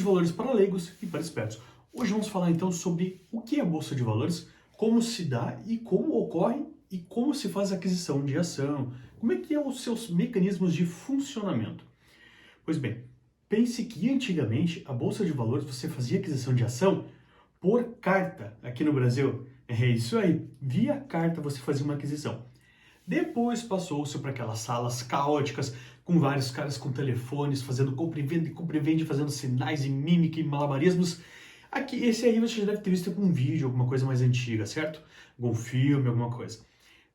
de valores para leigos e para espertos. Hoje vamos falar então sobre o que é a Bolsa de Valores, como se dá e como ocorre e como se faz a aquisição de ação, como é que é os seus mecanismos de funcionamento. Pois bem, pense que antigamente a Bolsa de Valores você fazia aquisição de ação por carta aqui no Brasil. É isso aí, via carta você fazia uma aquisição. Depois passou-se para aquelas salas caóticas, com vários caras com telefones, fazendo compra e vende, fazendo sinais e mímica e malabarismos. Aqui, esse aí você já deve ter visto algum vídeo, alguma coisa mais antiga, certo? Algum filme, alguma coisa.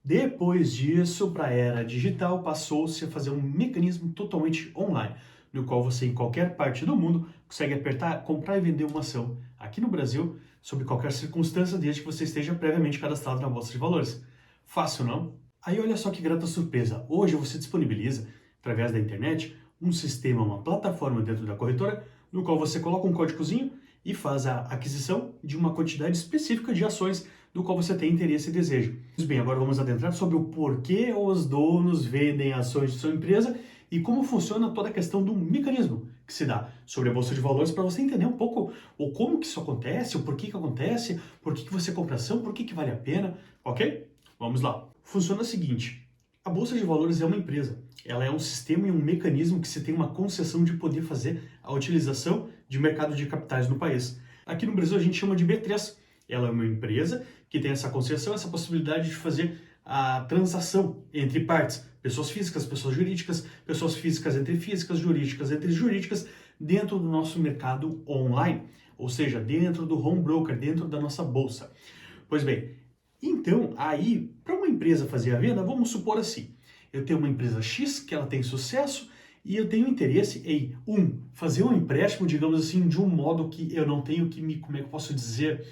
Depois disso, para a era digital, passou-se a fazer um mecanismo totalmente online, no qual você, em qualquer parte do mundo, consegue apertar, comprar e vender uma ação aqui no Brasil, sob qualquer circunstância, desde que você esteja previamente cadastrado na Bolsa de Valores. Fácil, não? Aí olha só que grata surpresa, hoje você disponibiliza, através da internet, um sistema, uma plataforma dentro da corretora, no qual você coloca um códigozinho e faz a aquisição de uma quantidade específica de ações do qual você tem interesse e desejo. Pois bem, agora vamos adentrar sobre o porquê os donos vendem ações de sua empresa e como funciona toda a questão do mecanismo que se dá sobre a Bolsa de Valores para você entender um pouco o como que isso acontece, o porquê que acontece, por que você compra ação, por que vale a pena, ok? Vamos lá. Funciona o seguinte, a Bolsa de Valores é uma empresa, ela é um sistema e um mecanismo que se tem uma concessão de poder fazer a utilização de mercado de capitais no país. Aqui no Brasil a gente chama de B3, ela é uma empresa que tem essa concessão, essa possibilidade de fazer a transação entre partes, pessoas físicas entre físicas, jurídicas entre jurídicas, dentro do nosso mercado online, ou seja, dentro do home broker, dentro da nossa bolsa. Pois bem, então, aí, para uma empresa fazer a venda, vamos supor assim, eu tenho uma empresa X que ela tem sucesso e eu tenho interesse em, fazer um empréstimo, digamos assim, de um modo que eu não tenho que como é que eu posso dizer,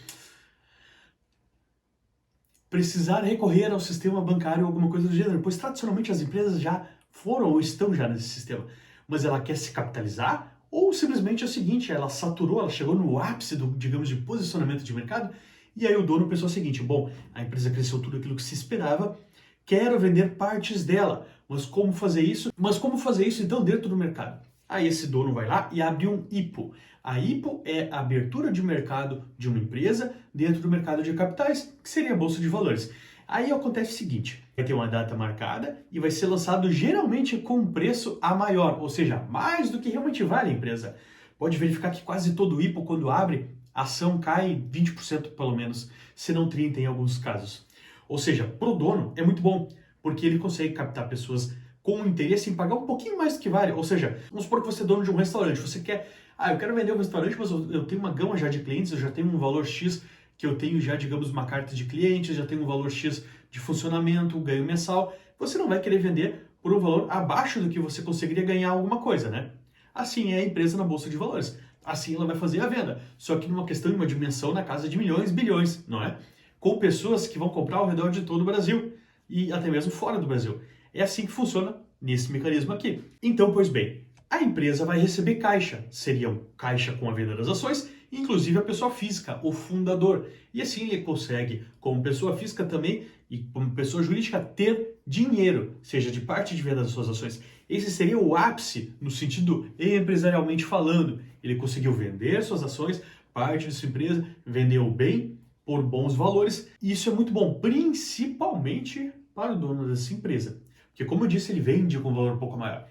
precisar recorrer ao sistema bancário ou alguma coisa do gênero, pois tradicionalmente as empresas já foram ou estão já nesse sistema, mas ela quer se capitalizar ou simplesmente é o seguinte, ela saturou, ela chegou no ápice do, digamos, de posicionamento de mercado. E aí o dono pensou o seguinte, bom, a empresa cresceu tudo aquilo que se esperava, quero vender partes dela, mas como fazer isso? Então dentro do mercado? Aí esse dono vai lá e abre um IPO. A IPO é a abertura de mercado de uma empresa dentro do mercado de capitais, que seria a Bolsa de Valores. Aí acontece o seguinte, vai ter uma data marcada e vai ser lançado geralmente com um preço a maior, ou seja, mais do que realmente vale a empresa. Pode verificar que quase todo IPO, quando abre, a ação cai 20% pelo menos, se não 30% em alguns casos. Ou seja, para o dono é muito bom, porque ele consegue captar pessoas com interesse em pagar um pouquinho mais do que vale. Ou seja, vamos supor que você é dono de um restaurante, você quer, eu quero vender um restaurante, mas eu tenho uma gama já de clientes, eu já tenho um valor X, que eu tenho já, digamos, uma carta de clientes, já tenho um valor X de funcionamento, ganho mensal. Você não vai querer vender por um valor abaixo do que você conseguiria ganhar alguma coisa, né? Assim é a empresa na Bolsa de Valores. Assim ela vai fazer a venda. Só que numa questão, uma dimensão na casa de milhões, bilhões, não é? Com pessoas que vão comprar ao redor de todo o Brasil e até mesmo fora do Brasil. É assim que funciona nesse mecanismo aqui. Então, pois bem, a empresa vai receber caixa. Seria um caixa com a venda das ações, inclusive a pessoa física, o fundador. E assim ele consegue, como pessoa física também e como pessoa jurídica, ter dinheiro, seja de parte de venda das suas ações. Esse seria o ápice no sentido empresarialmente falando. Ele conseguiu vender suas ações, parte de sua empresa, vendeu bem, por bons valores. E isso é muito bom, principalmente para o dono dessa empresa. Porque, como eu disse, ele vende com um valor um pouco maior.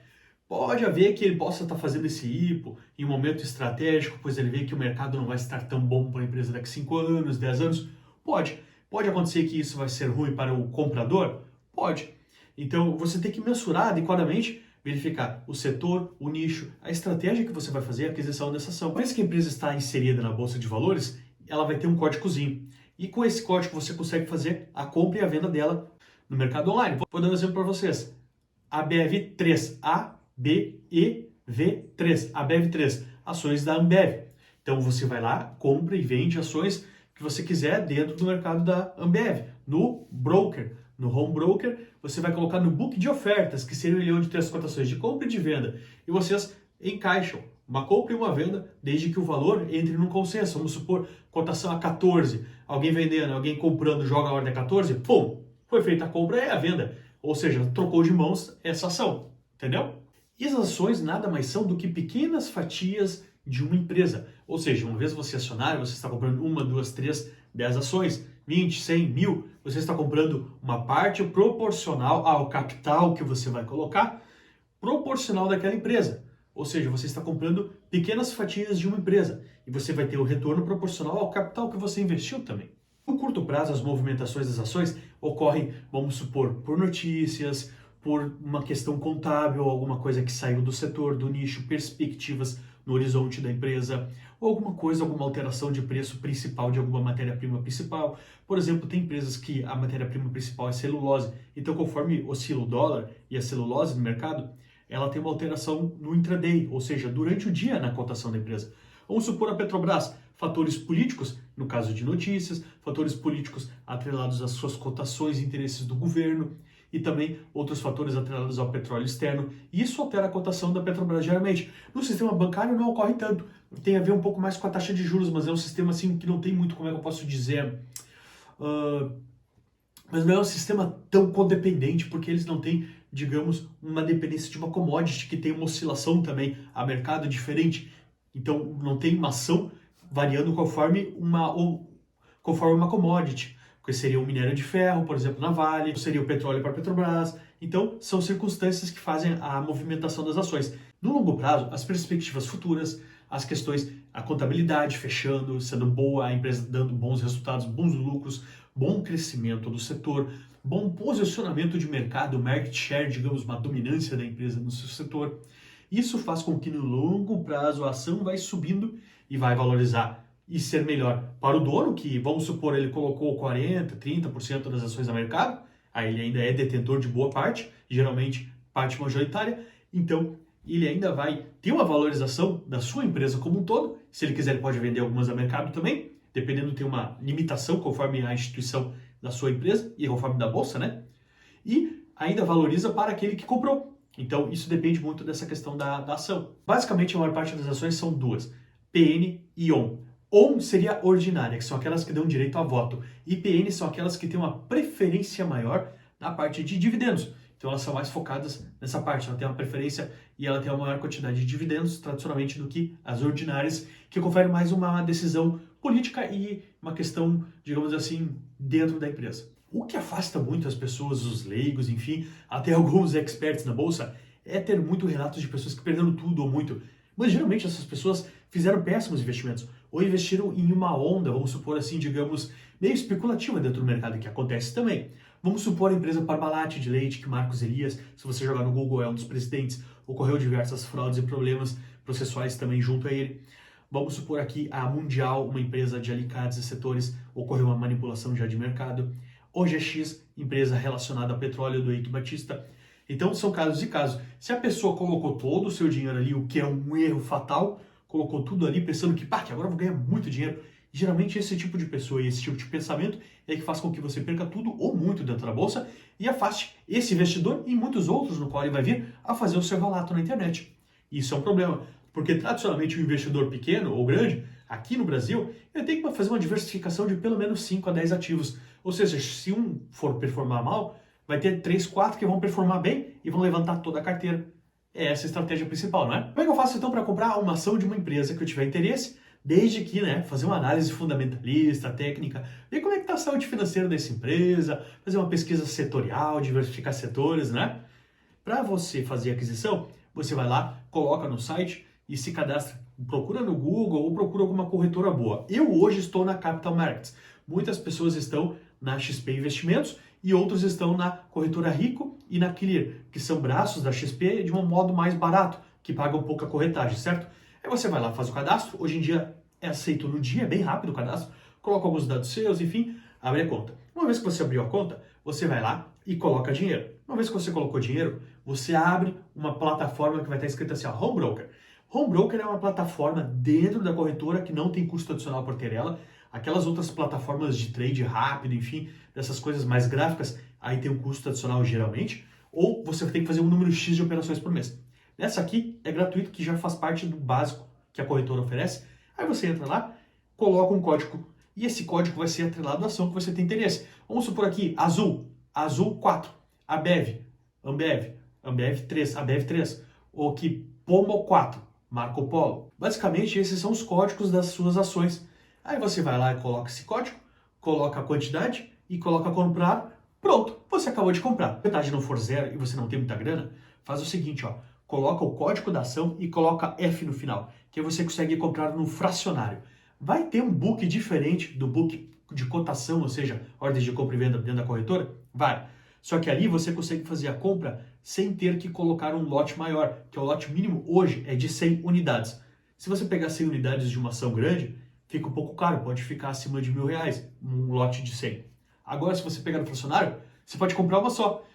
Pode haver que ele possa estar fazendo esse IPO em um momento estratégico, pois ele vê que o mercado não vai estar tão bom para a empresa daqui a 5 anos, 10 anos. Pode. Pode acontecer que isso vai ser ruim para o comprador? Pode. Então, você tem que mensurar adequadamente, verificar o setor, o nicho, a estratégia que você vai fazer, a aquisição dessa ação. Uma vez que a empresa está inserida na Bolsa de Valores, ela vai ter um códigozinho. E com esse código você consegue fazer a compra e a venda dela no mercado online. Vou dar um exemplo para vocês. ABEV3, ABEV3, ABEV3, ações da Ambev. Então você vai lá, compra e vende ações que você quiser dentro do mercado da Ambev, no broker. No home broker, você vai colocar no book de ofertas, que seria onde tem as cotações de compra e de venda. E vocês encaixam uma compra e uma venda, desde que o valor entre num consenso. Vamos supor, cotação a 14, alguém vendendo, alguém comprando, joga a ordem a 14, pum, foi feita a compra e a venda. Ou seja, trocou de mãos essa ação, entendeu? E as ações nada mais são do que pequenas fatias de uma empresa. Ou seja, uma vez você é acionário, você está comprando 1, 2, 3, 10 ações, 20, 100, 1000, você está comprando uma parte proporcional ao capital que você vai colocar, proporcional daquela empresa. Ou seja, você está comprando pequenas fatias de uma empresa e você vai ter o retorno proporcional ao capital que você investiu também. No curto prazo, as movimentações das ações ocorrem, vamos supor, por notícias, por uma questão contábil, alguma coisa que saiu do setor, do nicho, perspectivas no horizonte da empresa, ou alguma coisa, alguma alteração de preço principal de alguma matéria-prima principal. Por exemplo, tem empresas que a matéria-prima principal é celulose, então conforme oscila o dólar e a celulose no mercado, ela tem uma alteração no intraday, ou seja, durante o dia na cotação da empresa. Vamos supor a Petrobras, fatores políticos, no caso de notícias, fatores políticos atrelados às suas cotações e interesses do governo, e também outros fatores atrelados ao petróleo externo. E isso altera a cotação da Petrobras diariamente. No sistema bancário não ocorre tanto. Tem a ver um pouco mais com a taxa de juros, mas é um sistema assim que não tem muito, como é que eu posso dizer, mas não é um sistema tão codependente, porque eles não têm, digamos, uma dependência de uma commodity que tem uma oscilação também a mercado diferente. Então não tem uma ação variando conforme uma commodity, que seria o minério de ferro, por exemplo, na Vale, seria o petróleo para a Petrobras. Então, são circunstâncias que fazem a movimentação das ações. No longo prazo, as perspectivas futuras, as questões, a contabilidade fechando, sendo boa, a empresa dando bons resultados, bons lucros, bom crescimento do setor, bom posicionamento de mercado, market share, digamos, uma dominância da empresa no seu setor. Isso faz com que no longo prazo a ação vai subindo e vai valorizar e ser melhor para o dono, que vamos supor ele colocou 40%, 30% das ações no mercado, aí ele ainda é detentor de boa parte, geralmente parte majoritária, então ele ainda vai ter uma valorização da sua empresa como um todo. Se ele quiser, ele pode vender algumas a mercado também, dependendo, tem uma limitação conforme a instituição da sua empresa e conforme da bolsa, né? E ainda valoriza para aquele que comprou. Então, isso depende muito dessa questão da ação. Basicamente, a maior parte das ações são duas, PN e ON. ON seria ordinária, que são aquelas que dão direito a voto. E PN são aquelas que têm uma preferência maior na parte de dividendos. Então elas são mais focadas nessa parte, ela tem uma preferência e ela tem uma maior quantidade de dividendos, tradicionalmente, do que as ordinárias, que conferem mais uma decisão política e uma questão, digamos assim, dentro da empresa. O que afasta muito as pessoas, os leigos, enfim, até alguns experts na bolsa, é ter muito relatos de pessoas que perderam tudo ou muito. Mas geralmente essas pessoas fizeram péssimos investimentos ou investiram em uma onda, vamos supor assim, digamos, meio especulativa dentro do mercado, que acontece também. Vamos supor a empresa Parmalat de leite, que Marcos Elias, se você jogar no Google, é um dos presidentes, ocorreu diversas fraudes e problemas processuais também junto a ele. Vamos supor aqui a Mundial, uma empresa de alicates e setores, ocorreu uma manipulação já de mercado. OGX, empresa relacionada a petróleo do Eike Batista. Então são casos e casos. Se a pessoa colocou todo o seu dinheiro ali, o que é um erro fatal, colocou tudo ali pensando que agora eu vou ganhar muito dinheiro. Geralmente esse tipo de pessoa e esse tipo de pensamento é que faz com que você perca tudo ou muito dentro da bolsa e afaste esse investidor e muitos outros no qual ele vai vir a fazer o seu relato na internet. Isso é um problema, porque tradicionalmente o investidor pequeno ou grande, aqui no Brasil, ele tem que fazer uma diversificação de pelo menos 5 a 10 ativos. Ou seja, se um for performar mal, vai ter 3, 4 que vão performar bem e vão levantar toda a carteira. É essa a estratégia principal, não é? Como é que eu faço então para comprar uma ação de uma empresa que eu tiver interesse? Desde que, fazer uma análise fundamentalista, técnica, ver como é que está a saúde financeira dessa empresa, fazer uma pesquisa setorial, diversificar setores, né? Para você fazer a aquisição, você vai lá, coloca no site e se cadastra. Procura no Google ou procura alguma corretora boa. Eu hoje estou na Capital Markets. Muitas pessoas estão na XP Investimentos e outros estão na corretora Rico e na Clear, que são braços da XP de um modo mais barato, que pagam pouca corretagem, certo? Aí você vai lá, faz o cadastro. Hoje em dia é aceito no dia, é bem rápido o cadastro. Coloca alguns dados seus, enfim, abre a conta. Uma vez que você abriu a conta, você vai lá e coloca dinheiro. Uma vez que você colocou dinheiro, você abre uma plataforma que vai estar escrita assim, ó, Home Broker. Home Broker é uma plataforma dentro da corretora que não tem custo adicional por ter ela. Aquelas outras plataformas de trade rápido, enfim, dessas coisas mais gráficas, aí tem um custo adicional geralmente, ou você tem que fazer um número X de operações por mês. Nessa aqui é gratuito, que já faz parte do básico que a corretora oferece. Aí você entra lá, coloca um código, e esse código vai ser atrelado à ação que você tem interesse. Vamos supor aqui, Azul 4, Ambev 3, ou aqui Pomo 4, Marco Polo. Basicamente, esses são os códigos das suas ações. Aí você vai lá e coloca esse código, coloca a quantidade e coloca comprar. Pronto, você acabou de comprar. Se a metade não for zero e você não tem muita grana, faz o seguinte, ó. Coloca o código da ação e coloca F no final, que aí você consegue comprar no fracionário. Vai ter um book diferente do book de cotação, ou seja, ordens de compra e venda dentro da corretora? Vai. Só que ali você consegue fazer a compra sem ter que colocar um lote maior, que é o lote mínimo hoje é de 100 unidades. Se você pegar 100 unidades de uma ação grande, fica um pouco caro, pode ficar acima de R$ 1.000, um lote de 100. Agora, se você pegar no fracionário, você pode comprar uma só.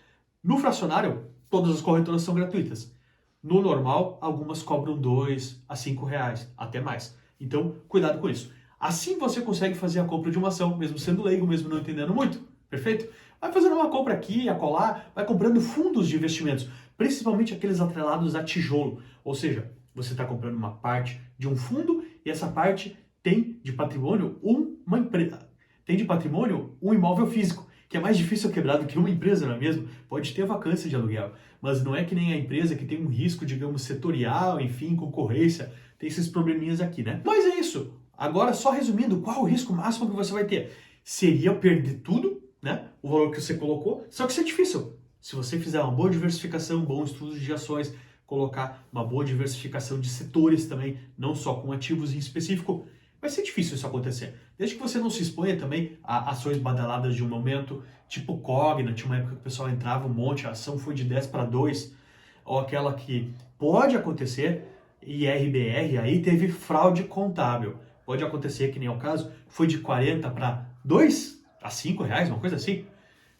No fracionário, todas as corretoras são gratuitas. No normal, algumas cobram R$ 2 a R$ 5, até mais. Então, cuidado com isso. Assim você consegue fazer a compra de uma ação, mesmo sendo leigo, mesmo não entendendo muito. Perfeito? Vai fazendo uma compra aqui, acolá, vai comprando fundos de investimentos, principalmente aqueles atrelados a tijolo. Ou seja, você está comprando uma parte de um fundo e essa parte tem de patrimônio uma empresa. Tem de patrimônio um imóvel físico, que é mais difícil quebrar do que uma empresa, não é mesmo? Pode ter vacância de aluguel, mas não é que nem a empresa que tem um risco, digamos, setorial, enfim, concorrência. Tem esses probleminhas aqui, né? Mas é isso. Agora, só resumindo, qual o risco máximo que você vai ter? Seria perder tudo, né? O valor que você colocou, só que isso é difícil. Se você fizer uma boa diversificação, bom estudo de ações, colocar uma boa diversificação de setores também, não só com ativos em específico, vai ser difícil isso acontecer. Desde que você não se exponha também a ações badaladas de um momento, tipo Cogna, tinha uma época que o pessoal entrava um monte, a ação foi de 10 para 2, ou aquela que pode acontecer, IRBR, aí teve fraude contábil. Pode acontecer, que nem é o caso, foi de 40 para 2 a R$ 5, uma coisa assim.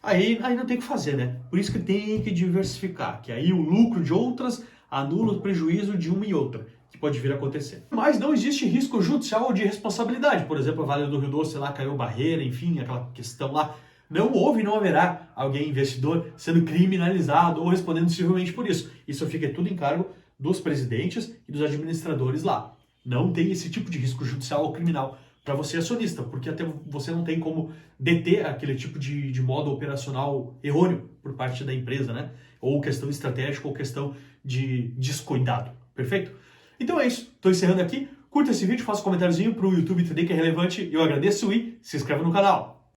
Aí não tem o que fazer, né? Por isso que tem que diversificar, que aí o lucro de outras anula o prejuízo de uma e outra, que pode vir a acontecer. Mas não existe risco judicial ou de responsabilidade. Por exemplo, a Vale do Rio Doce lá caiu barreira, enfim, aquela questão lá. Não houve e não haverá alguém investidor sendo criminalizado ou respondendo civilmente por isso. Isso fica tudo em cargo dos presidentes e dos administradores lá. Não tem esse tipo de risco judicial ou criminal para você acionista, porque até você não tem como deter aquele tipo de modo operacional errôneo por parte da empresa, né? Ou questão estratégica ou questão de descuidado, perfeito? Então é isso, estou encerrando aqui. Curta esse vídeo, faça um comentáriozinho para o YouTube entender que é relevante. Eu agradeço e se inscreva no canal.